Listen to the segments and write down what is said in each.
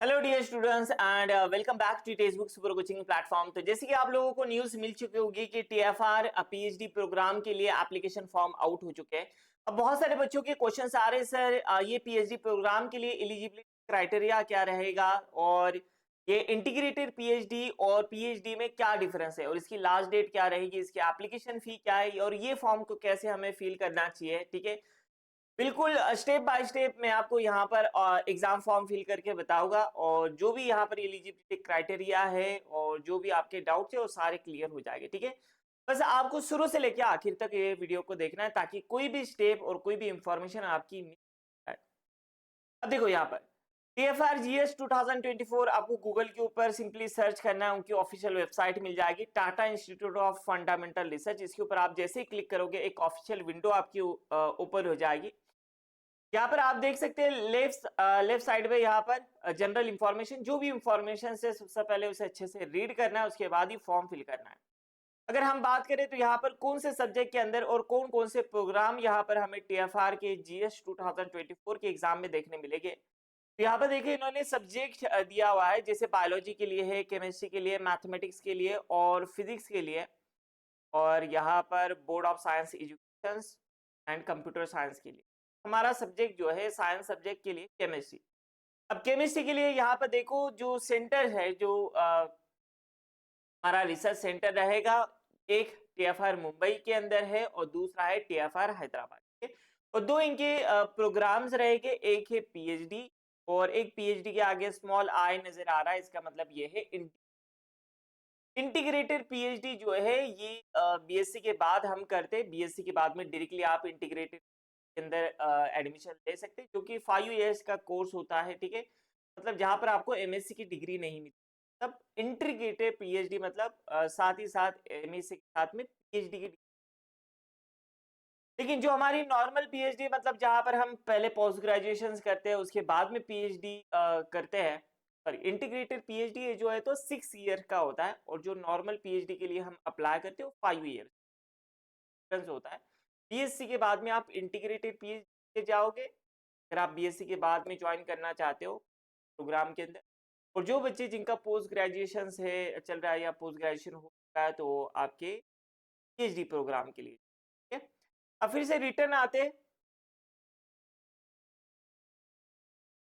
Hello dear students and welcome back to text book super coaching platform. तो जैसे कि आप लोगों को न्यूज़ मिल चुकी होगी कि टीएफआर पीएचडी प्रोग्राम के लिए एप्लीकेशन फॉर्म आउट हो चुके हैं। अब बहुत सारे बच्चों के क्वेश्चंस आ रहे हैं, सर ये पीएचडी प्रोग्राम के लिए एलिजिबिलिटी क्राइटेरिया क्या रहेगा, और ये इंटीग्रेटेड पीएचडी और पीएचडी में क्या डिफरेंस है, और इसकी लास्ट डेट क्या रहेगी, इसकी एप्लीकेशन फी क्या है, और ये फॉर्म को कैसे हमें फिल करना चाहिए। ठीक है, बिल्कुल स्टेप बाय स्टेप मैं आपको यहाँ पर एग्जाम फॉर्म फिल करके बताऊंगा, और जो भी यहाँ पर एलिजिबिलिटी क्राइटेरिया है और जो भी आपके डाउट्स है वो सारे क्लियर हो जाएंगे। ठीक है, बस आपको शुरू से लेकर आखिर तक ये वीडियो को देखना है ताकि कोई भी स्टेप और कोई भी इंफॉर्मेशन आपकी मिस ना जाए। अब देखो यहाँ पर टीएफआर जीएस 2024 आपको गूगल के ऊपर सिंपली सर्च करना है, उनकी ऑफिशियल वेबसाइट मिल जाएगी, Tata institute of fundamental research. इसके ऊपर आप जैसे ही क्लिक करोगे एक ऑफिशियल विंडो आपकी ऊपर हो जाएगी। यहाँ पर आप देख सकते हैं लेफ्ट साइड में यहाँ पर जनरल इंफॉर्मेशन, जो भी इंफॉर्मेशन से सबसे पहले उसे अच्छे से रीड करना है, उसके बाद ही फॉर्म फिल करना है। अगर हम बात करें तो यहाँ पर कौन से सब्जेक्ट के अंदर और कौन कौन से प्रोग्राम यहाँ पर हमें टीएफआर के जीएस 2024 के एग्जाम में देखने मिलेंगे, तो यहाँ पर देखिए इन्होंने सब्जेक्ट दिया हुआ है, जैसे बायोलॉजी के लिए है, केमिस्ट्री के लिए, मैथमेटिक्स के लिए और फिजिक्स के लिए, और यहाँ पर board of science education and computer science के लिए। हमारा सब्जेक्ट जो है साइंस सब्जेक्ट के लिए केमिस्ट्री। अब केमिस्ट्री के लिए यहाँ पर देखो जो सेंटर है, जो हमारा रिसर्च सेंटर रहेगा, एक टीएफआर मुंबई के अंदर है और दूसरा है टीएफआर हैदराबाद। ठीक है, और दो इनके प्रोग्राम्स रहेंगे, एक है पीएचडी और एक पीएचडी के आगे स्मॉल आई नजर आ रहा है, इसका मतलब ये है इंटीग्रेटेड पीएचडी जो है ये बीएससी के बाद हम करते हैं। बीएससी के बाद में डायरेक्टली आप इंटीग्रेटेड के अंदर एडमिशन ले सकते हैं, जो कि 5 इयर्स का कोर्स होता है। ठीक है, मतलब जहां पर आपको एमएससी की डिग्री नहीं मिलती, तब इंटीग्रेटेड पीएचडी मतलब साथ ही साथ एमएससी के साथ में पीएचडी की। लेकिन जो हमारी नॉर्मल पीएचडी मतलब जहां पर हम पहले पोस्ट ग्रेजुएशन करते हैं उसके बाद में पीएचडी करते हैं, सॉरी इंटीग्रेटेड पीएचडी जो है तो 6 ईयर का होता है, और जो नॉर्मल पीएचडी के लिए हम अप्लाई करते हैं वो 5 ईयर होता है। बीएससी के बाद में आप इंटीग्रेटेड पीएचडी जाओगे, अगर आप बीएससी के बाद में ज्वाइन करना चाहते हो प्रोग्राम के अंदर। और जो बच्चे जिनका पोस्ट ग्रेजुएशन है चल रहा है या पोस्ट ग्रेजुएशन हो चुका है, तो आपके पीएचडी प्रोग्राम के लिए। ठीक है, अब फिर से रिटर्न आते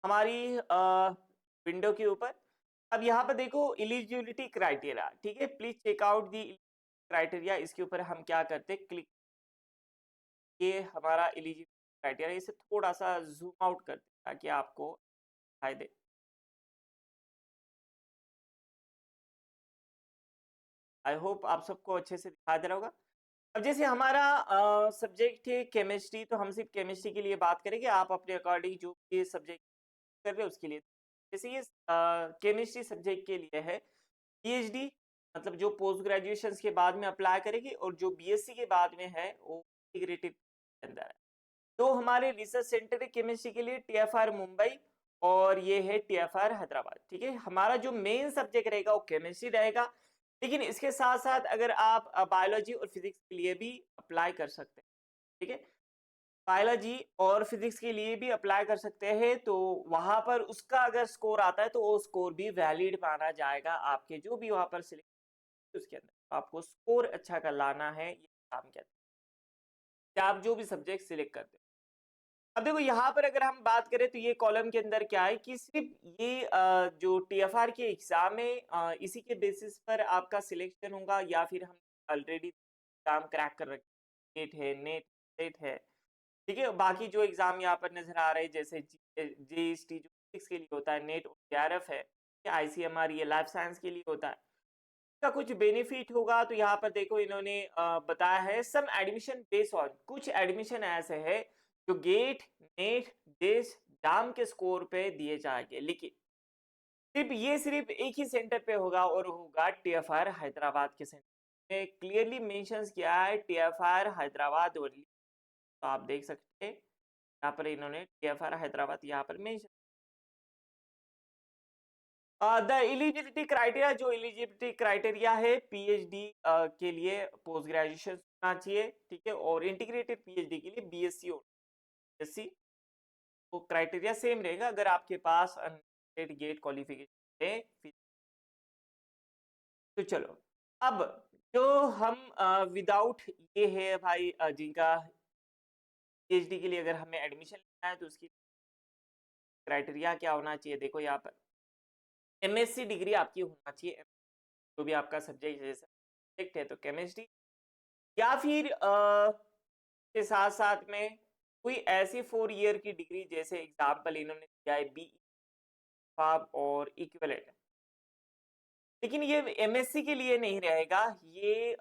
हमारी विंडो के ऊपर। अब यहाँ पर देखो एलिजिबिलिटी क्राइटेरिया। ठीक है, please check out the criteria. इसके ऊपर हम क्या करते हैं, क्लिक, ये हमारा एलिजिबिलिटी क्राइटेरिया, इसे थोड़ा सा जूम आउट करते हैं ताकि आपको दिखाई दे। आई होप आप सबको अच्छे से दिखाई दे रहा होगा। अब जैसे हमारा सब्जेक्ट है केमिस्ट्री, तो हम सिर्फ केमिस्ट्री के लिए बात करेंगे, आप अपने अकॉर्डिंग जो भी सब्जेक्ट कर रहे हो उसके लिए। जैसे ये केमिस्ट्री सब्जेक्ट के लिए है पीएचडी, मतलब जो पोस्ट ग्रेजुएशन के बाद में अप्लाई करेगी, और जो बीएससी के बाद में है वो इंटीग्रेटेड के अंदर है। तो हमारे रिसर्च सेंटर है केमिस्ट्री के लिए टीएफआर मुंबई, और ये है टीएफआर हैदराबाद। ठीक है, हमारा जो मेन सब्जेक्ट रहेगा वो केमिस्ट्री रहेगा, लेकिन इसके साथ साथ अगर आप बायोलॉजी और फिजिक्स के लिए भी अप्लाई कर सकते हैं। ठीक है, बायोलॉजी और फिजिक्स के लिए भी अप्लाई कर सकते हैं, तो वहां पर उसका अगर स्कोर आता है तो वो स्कोर भी वैलिड माना जाएगा आपके जो भी वहां पर सिलेक्ट उसके अंदर। आपको स्कोर अच्छा कर लाना है, ये काम कहते हैं कि आप जो भी सब्जेक्ट सिलेक्ट करते हैं। अब देखो यहाँ पर अगर हम बात करें तो ये कॉलम के अंदर क्या है कि सिर्फ ये जो टीएफआर के एग्जाम है इसी के बेसिस पर आपका सिलेक्शन होगा, या फिर हम ऑलरेडी एग्जाम क्रैक कर रखे, नेट है, नेट सेट है। ठीक है, बाकी जो एग्जाम यहाँ पर नजर आ रहे हैं जैसे जीएसटी जो फिजिक्स के लिए होता है, नेट और जेआरएफ है, आईसीएमआर ये लाइफ साइंस के लिए होता है, का कुछ बेनिफिट होगा। तो यहाँ पर देखो इन्होंने बताया है सम एडमिशन बेस ऑन, कुछ एडमिशन ऐसे है जो गेट, नेट, जेस, जाम के स्कोर पे दिए जाएंगे, लेकिन सिर्फ एक ही सेंटर पे होगा, और होगा टीएफआर हैदराबाद के सेंटर में। क्लियरली मेंशंस किया है टीएफआर हैदराबाद ओनली। तो आप देख सकते हैं यहाँ पर इन्होंने टीएफआर हैदराबाद यहाँ पर मेंशन। द एलिजिबिलिटी क्राइटेरिया, जो एलिजिबिलिटी क्राइटेरिया है पीएचडी के लिए पोस्ट ग्रेजुएशन होना चाहिए। ठीक है, और इंटीग्रेटेड पीएचडी के लिए बीएससी और बीएससी, वो क्राइटेरिया सेम रहेगा। अगर आपके पास इंटरमीडिएट गेट क्वालिफिकेशन है। तो चलो अब जो हम विदाउट ये है भाई जिनका पीएचडी के लिए अगर हमें एडमिशन लेना है तो उसकी क्राइटेरिया क्या होना चाहिए। देखो यहाँ पर एमएससी डिग्री आपकी होना चाहिए, जो भी आपका सब्जेक्ट जैसा सब्जेक्ट है तो केमिस्ट्री, या फिर के साथ साथ में कोई ऐसी 4 ईयर की डिग्री जैसे एग्जाम्पल इन्होंने दिया है बी फार्म और इक्विवेलेंट। लेकिन ये एमएससी के लिए नहीं रहेगा, ये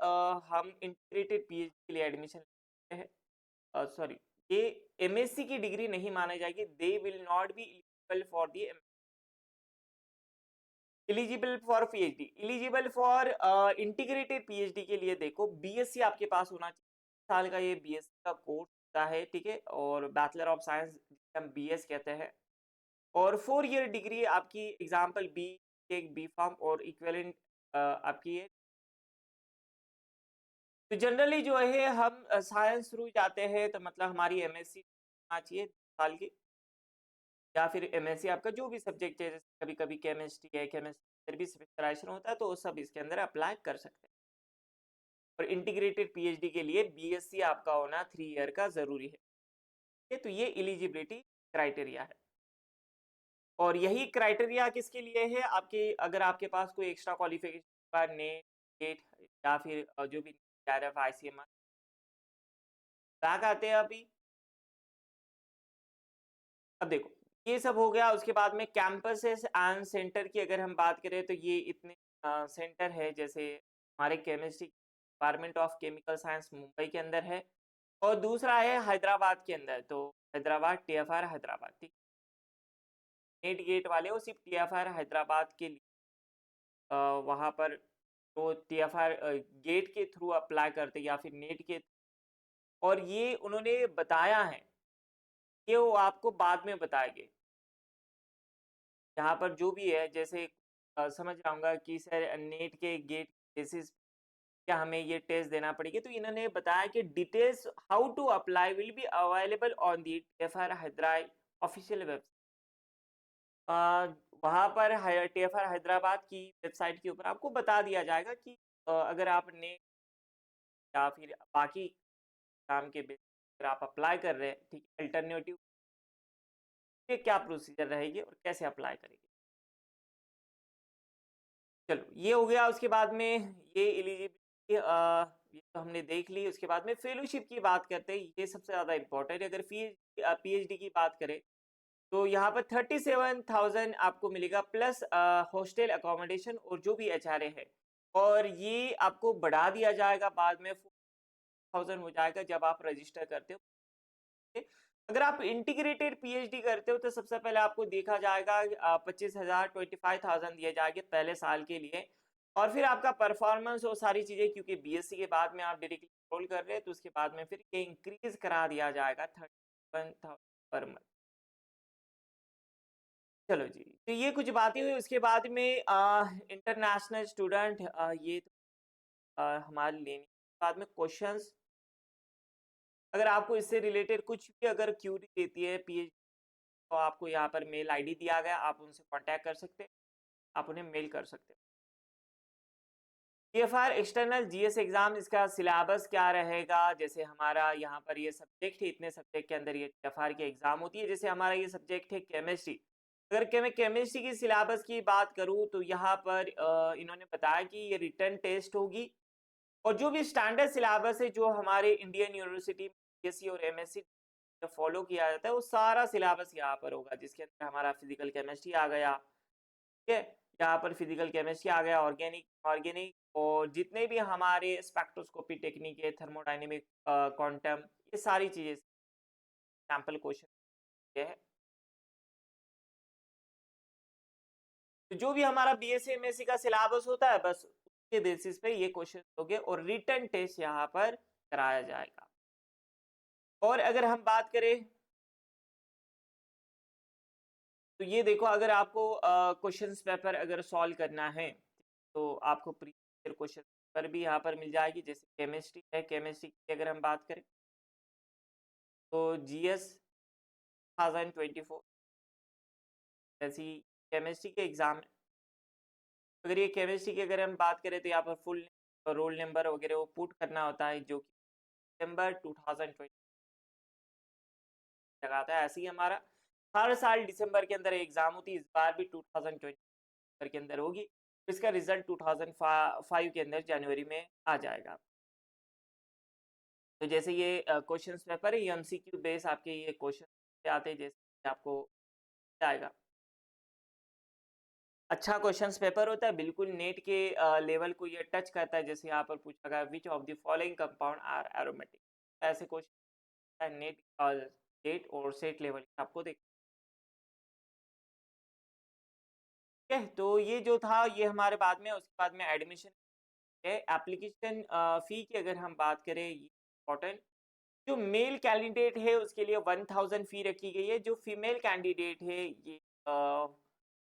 हम इंटीग्रेटेड पीएचडी के लिए एडमिशन लेते हैं। सॉरी, ये एमएससी की डिग्री नहीं माना जाएगी। They will not be eligible for the eligible for PhD. Eligible for integrated PhD के लिए देखो बीएससी आपके पास होना चाहिए। साल का ये बीएससी का कोर्स होता है, ठीक है, और बैचलर ऑफ साइंस हम बीएस कहते हैं। और 4 ईयर डिग्री आपकी एग्जाम्पल बी एक बी फार्म और इक्विवेलेंट आपकी है। तो जनरली जो है हम साइंस थ्रू जाते हैं तो मतलब हमारी एमएससी होना चाहिए 2 साल की, या फिर एमएससी आपका जो भी सब्जेक्ट है, जैसे कभी कभी केमिस्ट्री है, केमिस्ट्री भी स्पेशलाइजेशन होता है, तो वो सब इसके अंदर अप्लाई कर सकते हैं। और इंटीग्रेटेड पीएचडी के लिए बीएससी आपका होना 3 ईयर का जरूरी है। तो ये एलिजिबिलिटी क्राइटेरिया है। और यही क्राइटेरिया किसके लिए है, आपके अगर आपके पास कोई एक्स्ट्रा क्वालिफिकेशन नेट गेट या फिर जो भी आईसीएमआर बैक आते हैं अभी। अब देखो ये सब हो गया, उसके बाद में कैंपसेस एंड सेंटर की अगर हम बात करें तो ये इतने सेंटर है, जैसे हमारे chemistry department of chemical science Mumbai के अंदर है, और दूसरा है हैदराबाद के अंदर, तो हैदराबाद टीएफआर हैदराबाद, ठीक। नेट गेट वाले वो सिर्फ टीएफआर हैदराबाद के लिए वहाँ पर तो टीएफआर गेट के थ्रू अप्लाई करते या फिर नेट के, और ये उन्होंने बताया है, ये वो आपको बाद में बताएंगे। यहाँ पर जो भी है जैसे समझ रहा कि सर नेट के गेट बेसिस क्या हमें ये टेस्ट देना पड़ेगी, तो इन्होंने बताया कि details how to apply will be available on the TFR Hyderabad official website. वहाँ पर टीएफआर हैदराबाद की वेबसाइट के ऊपर आपको बता दिया जाएगा कि अगर आप नेट या फिर बाकी काम के बेस पर आप अप्लाई कर रहे हैं, ठीक है, अल्टरनेटिव ये क्या प्रोसीजर रहेगी और कैसे अप्लाई करेंगे। चलो ये हो गया। उसके बाद में ये एलिजिबिलिटी ये तो हमने देख ली। उसके बाद में फेलोशिप की बात करते हैं, ये सबसे ज़्यादा इम्पोर्टेंट है। अगर पीएचडी की बात करें तो यहाँ पर 37,000 आपको मिलेगा प्लस हॉस्टल अकोमोडेशन और जो भी एचआरए है, और ये आपको बढ़ा दिया जाएगा बाद में 4,000 हो जाएगा जब आप रजिस्टर करते हो। अगर आप इंटीग्रेटेड पीएचडी करते हो तो सबसे पहले आपको देखा जाएगा 25,000 25,000 दिए जाएंगे पहले साल के लिए, और फिर आपका परफॉर्मेंस और सारी चीज़ें, क्योंकि बीएससी के बाद में आप डायरेक्टली रोल कर रहे हैं तो उसके बाद में फिर ये इंक्रीज करा दिया जाएगा 31,000 पर मंथ। चलो जी, तो ये कुछ बातें हुई। उसके बाद में इंटरनेशनल स्टूडेंट ये हमारे लेने के बाद में क्वेश्चंस, अगर आपको इससे रिलेटेड कुछ भी अगर क्यूरी देती है पीएच, तो आपको यहाँ पर मेल आईडी दिया गया, आप उनसे कांटेक्ट कर सकते हैं, आप उन्हें मेल कर सकते हैं। टीएफआर एक्सटर्नल जीएस एग्जाम, इसका सिलेबस क्या रहेगा, जैसे हमारा यहाँ पर ये सब्जेक्ट है, इतने सब्जेक्ट के अंदर ये टीएफआर की एग्जाम होती है। जैसे हमारा ये सब्जेक्ट है केमिस्ट्री, अगर मैं केमिस्ट्री की सिलेबस की बात करूँ तो यहाँ पर इन्होंने बताया कि ये रिटर्न टेस्ट होगी, और जो भी स्टैंडर्ड सिलेबस है जो हमारे इंडियन यूनिवर्सिटी बीएससी और एमएससी फॉलो किया जाता है वो सारा सिलेबस यहाँ पर होगा, जिसके अंदर हमारा फिजिकल केमिस्ट्री आ गया, ठीक है, यहाँ पर फिजिकल केमिस्ट्री आ गया, ऑर्गेनिक ऑर्गेनिक और जितने भी हमारे स्पेक्ट्रोस्कोपी टेक्निक है, थर्मोडाइनेमिक, क्वांटम, ये सारी चीजें सैंपल क्वेश्चन है। तो जो भी हमारा बीएससी एमएससी का सिलेबस होता है बस उसके बेसिस पे ये क्वेश्चन होंगे और रिटन टेस्ट यहाँ पर कराया जाएगा। और अगर हम बात करें तो ये देखो, अगर आपको क्वेश्चंस पेपर अगर सॉल्व करना है तो आपको प्रीवियस क्वेश्चन पेपर भी यहाँ पर मिल जाएगी। जैसे केमिस्ट्री है, केमिस्ट्री की अगर हम बात करें तो जीएस 2024 ऐसी केमिस्ट्री के एग्ज़ाम है। अगर ये केमिस्ट्री की अगर हम बात करें तो यहाँ पर फुल रोल नंबर वगैरह वो पुट करना होता है, जो कि दिसंबर 2020 लगाता है। ऐसे ही हमारा हर साल दिसंबर के अंदर एग्ज़ाम होती है, इस बार भी 2020 के अंदर होगी। इसका रिजल्ट 2005 के अंदर जनवरी में आ जाएगा। तो जैसे ये क्वेश्चंस पेपर है, ये एमसीक्यू बेस आपके ये क्वेश्चन आते हैं, जैसे आपको आएगा। अच्छा क्वेश्चंस पेपर होता है, बिल्कुल नेट के लेवल को ये टच करता है। जैसे यहाँ पर पूछा गया which of the following compound are aromatic, ऐसे क्वेश्चन नेट स्टेट और सेट लेवल आपको देख। ठीक है, तो ये जो था ये हमारे बाद में, उसके बाद में एडमिशन है। एप्लीकेशन फ़ी की अगर हम बात करें, ये इम्पोर्टेंट, जो मेल कैंडिडेट है उसके लिए 1000 फ़ी रखी गई है। जो फीमेल कैंडिडेट है ये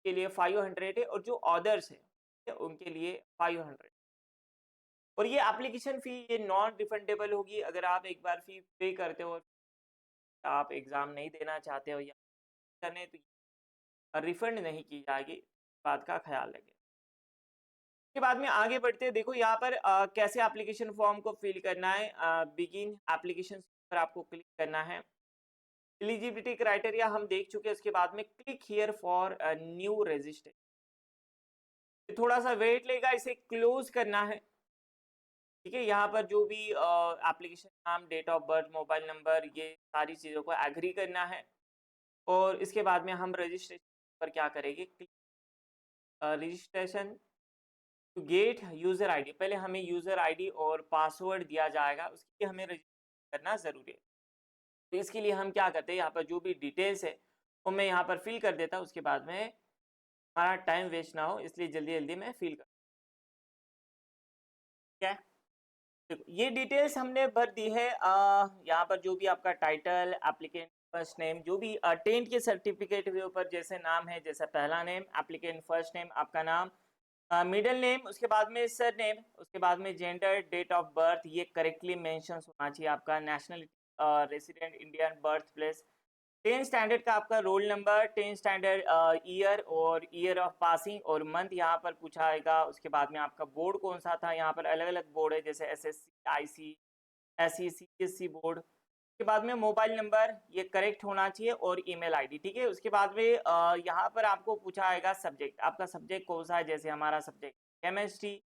के लिए 500 है, और जो अदर्स है उनके लिए 500। और ये एप्लीकेशन फ़ी ये नॉन रिफंडेबल होगी। अगर आप एक बार फ़ी पे करते हो, आप एग्ज़ाम नहीं देना चाहते हो या करने, तो रिफंड नहीं की जाएगी, बात का ख्याल रखें। के बाद में आगे बढ़ते हैं। देखो यहाँ पर कैसे एप्लीकेशन फॉर्म को फिल करना है। बिगिन एप्लीकेशन पर आपको क्लिक करना है। एलिजिबिलिटी क्राइटेरिया हम देख चुके हैं। उसके बाद में click here for new registration, थोड़ा सा वेट लेगा, इसे क्लोज करना है। ठीक है, यहाँ पर जो भी एप्लीकेशन नाम, date of birth, mobile number, ये सारी चीज़ों को एग्री करना है। और इसके बाद में हम रजिस्ट्रेशन पर क्या करेंगे, registration to get user ID. पहले हमें यूज़र आईडी और पासवर्ड दिया जाएगा, उसके लिए हमें रजिस्टर करना ज़रूरी है। तो इसके लिए हम क्या करते हैं, यहाँ पर जो भी डिटेल्स है वो मैं यहाँ पर फिल कर देता हूँ। उसके बाद में हमारा टाइम वेस्ट ना हो, इसलिए जल्दी जल्दी मैं फिल कर, क्या है, देखो ये डिटेल्स हमने भर दी है। यहाँ पर जो भी आपका टाइटल, एप्लीकेंट फर्स्ट नेम, जो भी 10th के सर्टिफिकेट के ऊपर जैसे नाम है, जैसा पहला नेम, एप्लीकेंट फर्स्ट नेम, आपका नाम, मिडिल नेम, उसके बाद में सर नेम, उसके बाद में जेंडर, डेट ऑफ बर्थ, ये करेक्टली मेंशन होना चाहिए। आपका nationality resident Indian, birth place, 10 standard का आपका रोल नंबर, 10 स्टैंडर्ड ईयर और ईयर ऑफ पासिंग और मंथ यहाँ पर पूछा आएगा। उसके बाद में आपका बोर्ड कौन सा था, यहाँ पर अलग अलग बोर्ड है, जैसे SSC, ICSE, CSC board. उसके बाद में मोबाइल नंबर ये करेक्ट होना चाहिए, और ईमेल आईडी। ठीक है, उसके बाद में यहाँ पर आपको पूछा आएगा सब्जेक्ट, आपका सब्जेक्ट कौन सा है। जैसे हमारा सब्जेक्ट केमिस्ट्री,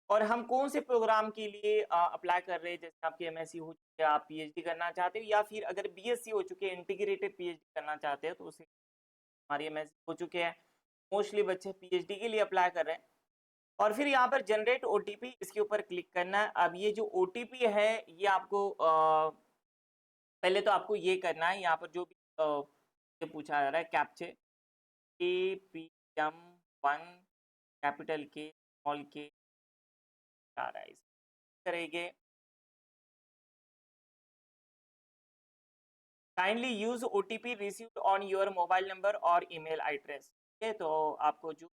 और हम कौन से प्रोग्राम के लिए अप्लाई कर रहे हैं। जैसे आपकी एमएससी हो चुकी है, आप पीएचडी करना चाहते हो, या फिर अगर बीएससी हो चुके हैं, इंटीग्रेटेड पीएचडी करना चाहते हो, तो उसे हमारी एमएससी हो चुके हैं। मोस्टली बच्चे पीएचडी के लिए अप्लाई कर रहे हैं। और फिर यहाँ पर जनरेट ओटीपी, इसके ऊपर क्लिक करना है। अब ये जो ओटीपी है ये आपको पहले तो आपको ये करना है, यहाँ पर जो भी ये पूछा जा रहा है कैप्चे, APM1 कैपिटल के स्मॉल के आ रहा है, करेंगे। Kindly use OTP received on your mobile number और ईमेल एड्रेस। ठीक है, तो आपको जो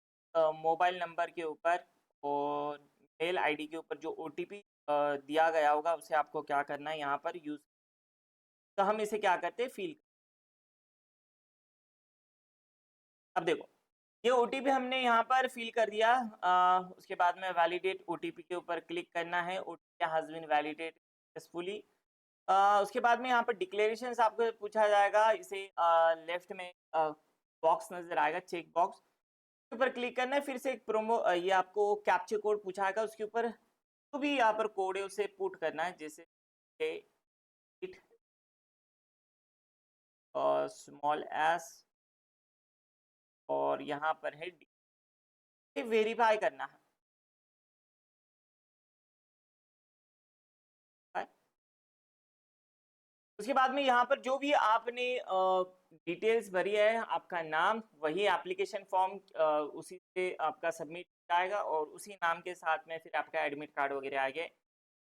मोबाइल नंबर के ऊपर और मेल आईडी के ऊपर जो ओटीपी दिया गया होगा, उसे आपको क्या करना है, यहाँ पर यूज। तो हम इसे क्या करते हैं, फिल। अब देखो ये ओटीपी हमने यहाँ पर फिल कर दिया। उसके बाद में वैलिडेट ओटीपी के ऊपर क्लिक करना है। OTP has been validate successfully. उसके बाद में यहाँ पर डिक्लेरेशन आपको पूछा जाएगा। इसे लेफ्ट में बॉक्स नजर आएगा, चेक बॉक्स, उसके ऊपर क्लिक करना है। फिर से एक प्रोमो ये आपको कैप्चर कोड पूछाएगा, उसके ऊपर जो भी यहाँ पर कोड है उसे पुट करना है। जैसे स्मॉल एस, और यहाँ पर है वेरीफाई करना है। उसके बाद में यहाँ पर जो भी आपने डिटेल्स भरी है, आपका नाम, वही एप्लीकेशन फॉर्म उसी से आपका सबमिट जाएगा, और उसी नाम के साथ में फिर आपका एडमिट कार्ड वगैरह आएगा।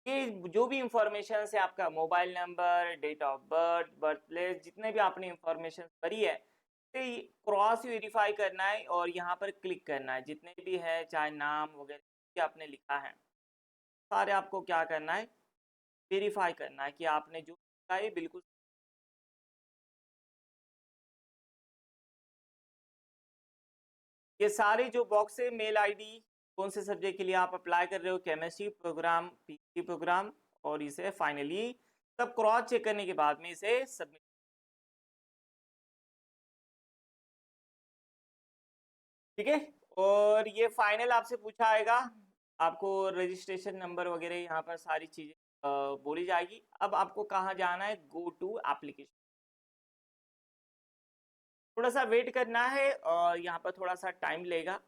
ये जो भी इंफॉर्मेशन है, आपका mobile number, date of birth, birth place, जितने भी आपने इंफॉर्मेशन भरी है, तो क्रॉस वेरीफाई करना है और यहाँ पर क्लिक करना है। जितने भी है, चाहे नाम वगैरह भी आपने लिखा है, सारे आपको क्या करना है, वेरीफाई करना है कि आपने जो लिखा है बिल्कुल। ये सारे जो बॉक्स है, मेल आईडी, कौन से सब्जेक्ट के लिए आप अप्लाई कर रहे हो, केमिस्ट्री प्रोग्राम, पीजी प्रोग्राम, और इसे फाइनली सब क्रॉस चेक करने के बाद में इसे सबमिट। ठीक है, और ये फाइनल आपसे पूछा आएगा, आपको रजिस्ट्रेशन नंबर वगैरह यहाँ पर सारी चीजें बोली जाएगी। अब आपको कहाँ जाना है, गो टू एप्लीकेशन, थोड़ा सा वेट करना है, यहाँ पर थोड़ा सा टाइम लेगा,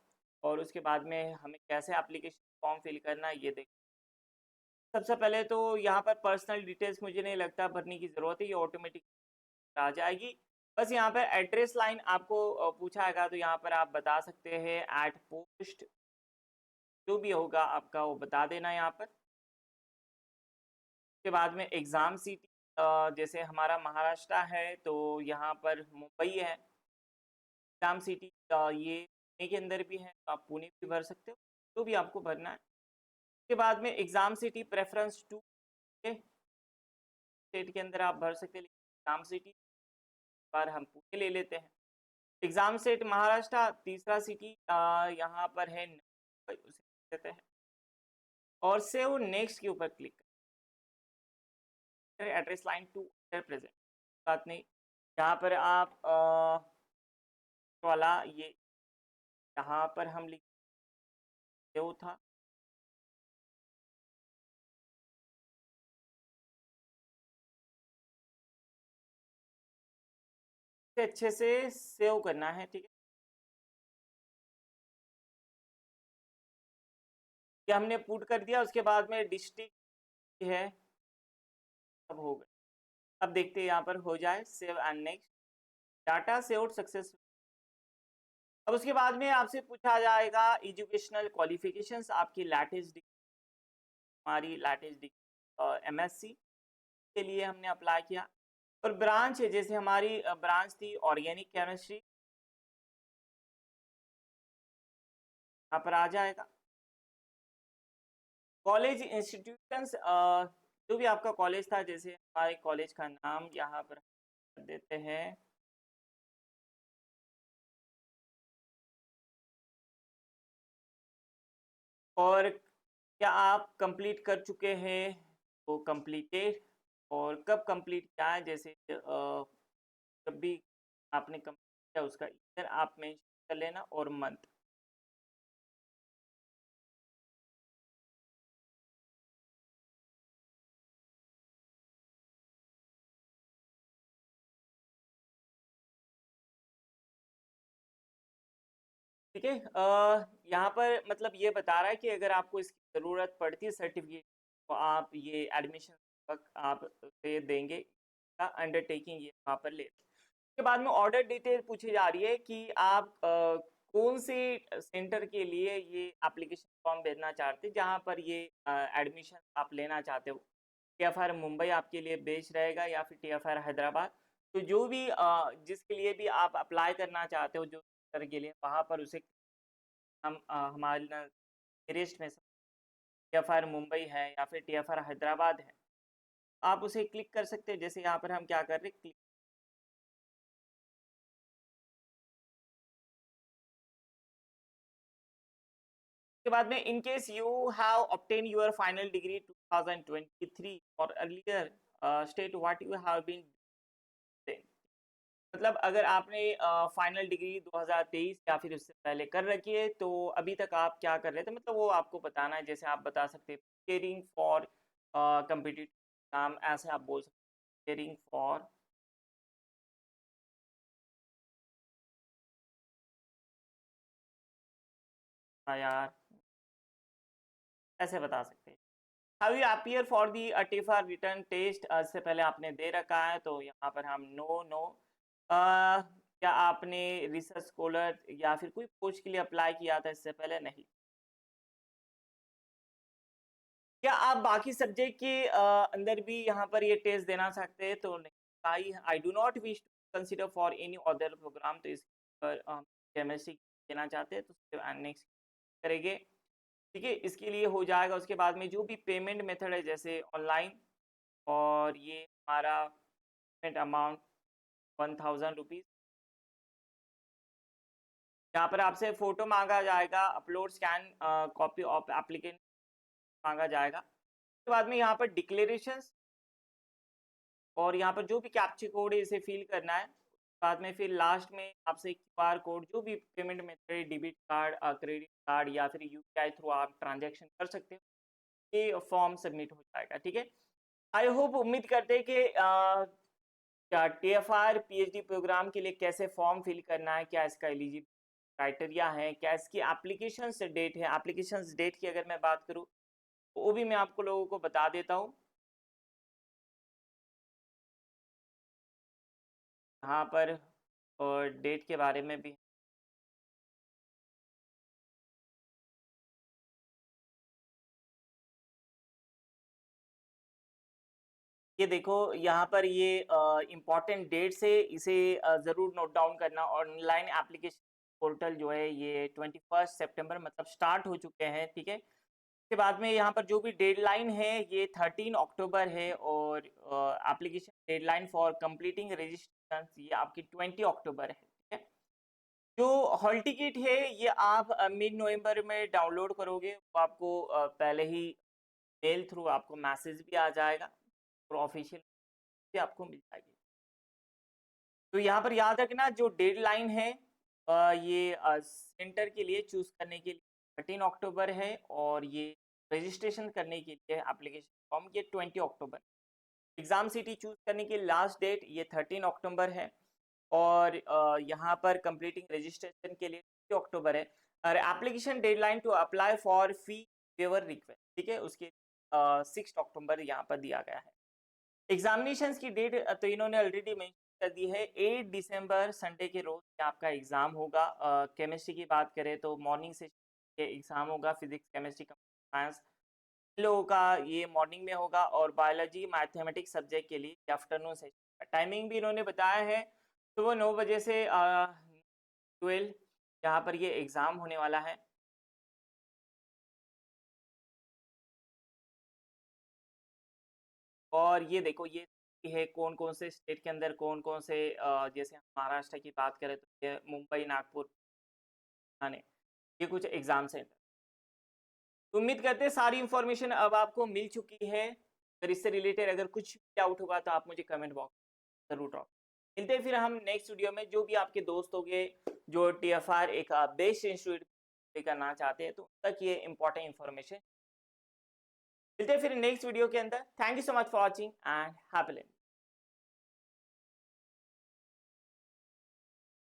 और उसके बाद में हमें कैसे एप्लीकेशन फॉर्म फिल करना है ये देख। सबसे पहले तो यहाँ पर पर्सनल डिटेल्स मुझे नहीं लगता भरने की ज़रूरत है, ये ऑटोमेटिक आ जाएगी। बस यहाँ पर एड्रेस लाइन आपको पूछा आएगा, तो यहाँ पर आप बता सकते हैं एट पोस्ट, जो भी होगा आपका वो बता देना यहाँ पर। उसके बाद में एग्ज़ाम सिटी, जैसे हमारा महाराष्ट्र है तो यहाँ पर मुंबई है। एग्ज़ाम सिटी ये पुणे के अंदर भी है, तो आप पुणे भी भर सकते हो, जो भी आपको भरना है। उसके बाद में exam city preference to state के अंदर आप भर सकते हैं, एग्ज़ाम सिटी पर हम पुणे ले लेते हैं। एग्ज़ाम सेट महाराष्ट्र, तीसरा सिटी यहाँ पर है मुंबई, उसे देते हैं, और सेव नेक्स्ट के ऊपर क्लिक करें। एड्रेस लाइन टू प्रेजेंट, बात नहीं, यहाँ पर आप वाला ये यहाँ पर हम लिख सेव था, अच्छे से सेव करना है। ठीक है, ये हमने पुट कर दिया, उसके बाद में डिस्ट्रिक्ट है, अब हो गया। अब देखते हैं यहाँ पर हो जाए, save and next, data saved successful. अब उसके बाद में आपसे पूछा जाएगा एजुकेशनल क्वालिफिकेशंस, आपकी लेटेस्ट डिग्री, हमारी लेटेस्ट डिग्री एमएससी के लिए हमने अप्लाई किया, और ब्रांच है, जैसे हमारी ब्रांच थी ऑर्गेनिक केमिस्ट्री, यहाँ पर आ जाएगा। कॉलेज इंस्टीट्यूशंस, जो भी आपका कॉलेज था, जैसे हमारे कॉलेज का नाम यहाँ पर देते हैं, और क्या आप कंप्लीट कर चुके हैं, वो कंप्लीटेड, और कब कंप्लीट किया है, जैसे जब भी आपने कंप्लीट किया उसका ईयर आप मेंशन कर लेना और मंथ। ठीक है, यहाँ पर मतलब ये बता रहा है कि अगर आपको इसकी ज़रूरत पड़ती है सर्टिफिकेट, तो आप ये एडमिशन वक्त आप से देंगे, अंडरटेकिंग ये वहाँ पर ले। उसके बाद में ऑर्डर डिटेल पूछी जा रही है कि आप कौन से सेंटर के लिए ये एप्लीकेशन फॉर्म भेजना चाहते हैं, जहाँ पर ये एडमिशन आप लेना चाहते हो। टीएफआर मुंबई आपके लिए बेस्ट रहेगा, या फिर टीएफआर हैदराबाद, तो जो भी जिसके लिए भी आप अप्लाई करना चाहते हो, जो सेंटर के लिए, वहाँ पर उसे हम हमारे नियरेस्ट में टीएफआर मुंबई है या फिर टीएफआर हैदराबाद है, आप उसे क्लिक कर सकते हैं। जैसे यहाँ पर हम क्या कर रहे हैं, क्लिक के बाद में in case you have obtain your final degree 2023 और earlier, state what you have been, मतलब अगर आपने फाइनल डिग्री 2023 या फिर उससे पहले कर रखी है, तो अभी तक आप क्या कर रहे थे, मतलब वो आपको बताना है। जैसे आप बता सकते हैं प्रिपेयरिंग फॉर कम्पिटिटिव एग्जाम, ऐसे आप बोल सकते हैं प्रिपेयरिंग फॉर, यार ऐसे बता सकते हैं। How you appear for the अटीफा रिटर्न टेस्ट, से पहले आपने दे रखा है, तो यहाँ पर हम नो नो। क्या आपने रिसर्च स्कॉलर या फिर कोई पोस्ट के लिए अप्लाई किया था इससे पहले, नहीं। क्या आप बाकी सब्जेक्ट के अंदर भी यहाँ पर ये टेस्ट देना चाहते हैं, तो नहीं। I do not wish to consider for any other program, तो इस पर केमिस्ट्री देना चाहते हैं तो नेक्स्ट करेंगे। ठीक है, इसके लिए हो जाएगा। उसके बाद में जो भी पेमेंट मेथड है, जैसे ऑनलाइन, और ये हमारा पेमेंट अमाउंट 1000 रुपीज़, यहाँ पर आपसे फोटो मांगा जाएगा, upload scan copy of applicant मांगा जाएगा। उसके बाद में यहाँ पर डिक्लेरेशंस और यहाँ पर जो भी कैप्चा कोड है इसे फिल करना है। बाद में फिर लास्ट में आपसे क्यूआर कोड, जो भी पेमेंट मेथड है, डेबिट कार्ड, क्रेडिट कार्ड या फिर यूपीआई थ्रू आप ट्रांजैक्शन कर सकते हो, ये फॉर्म सबमिट हो जाएगा। ठीक है, आई होप, उम्मीद करते हैं कि क्या टीएफआर पीएचडी प्रोग्राम के लिए कैसे फॉर्म फिल करना है, क्या इसका एलिजिबिलिटी क्राइटेरिया है, क्या इसकी एप्लीकेशन डेट है। एप्लीकेशन डेट की अगर मैं बात करूँ तो वो भी मैं आपको लोगों को बता देता हूँ। यहाँ पर और डेट के बारे में भी ये देखो, यहाँ पर ये इम्पॉर्टेंट डेट्स है, इसे ज़रूर नोट डाउन करना। ऑनलाइन एप्लीकेशन पोर्टल जो है ये 21 सितंबर मतलब स्टार्ट हो चुके हैं। ठीक है, उसके बाद में यहाँ पर जो भी डेडलाइन है ये 13 अक्टूबर है, और application deadline for completing registration ये आपकी 20 अक्टूबर है। ठीक है, जो हॉल टिकट है ये आप मिड नवंबर में डाउनलोड करोगे, वो आपको पहले ही मेल थ्रू आपको मैसेज भी आ जाएगा और ऑफिशियल भी आपको मिल जाएगी। तो यहाँ पर याद रखना, जो डेडलाइन है ये सेंटर के लिए चूज करने के लिए 13 अक्टूबर है, और ये रजिस्ट्रेशन करने के लिए एप्लीकेशन फॉर्म ये 20 अक्टूबर। एग्जाम सिटी चूज करने की लास्ट डेट ये 13 अक्टूबर है, और यहाँ पर कंप्लीटिंग रजिस्ट्रेशन के लिए 20 अक्टूबर है, और application deadline to apply for fee waiver request, ठीक है, उसके 6 अक्टूबर यहाँ पर दिया गया है। एग्जामिनेशन की डेट तो इन्होंने ऑलरेडी मेंशन कर दी है, 8 दिसंबर संडे के रोज आपका एग्जाम होगा। केमिस्ट्री की बात करें तो मॉर्निंग से एग्जाम होगा, फिजिक्स केमिस्ट्री साइंस लोगों का ये मॉर्निंग में होगा, और बायोलॉजी मैथमेटिक्स सब्जेक्ट के लिए आफ्टरनून सेशन। टाइमिंग भी इन्होंने बताया है, सुबह 9 बजे से 12 यहाँ पर ये एग्ज़ाम होने वाला है। और ये देखो, ये है कौन कौन से स्टेट के अंदर कौन कौन से जैसे हम महाराष्ट्र की बात करें तो ये मुंबई, नागपुर, ठाणे, ये कुछ एग्जाम सेंटर। तो उम्मीद करते हैं सारी इन्फॉर्मेशन अब आपको मिल चुकी है। अगर इससे रिलेटेड अगर कुछ डाउट होगा तो आप मुझे कमेंट बॉक्स जरूर ड्रॉप। मिलते हैं फिर हम नेक्स्ट वीडियो में। जो भी आपके दोस्त होंगे जो टीएफआर एक बेस्ट इंस्टीट्यूट करना चाहते हैं तो उन तक ये इंपॉर्टेंट इन्फॉर्मेशन मिलते हैं फिर नेक्स्ट वीडियो के अंदर। Thank you so much for watching and happy learning.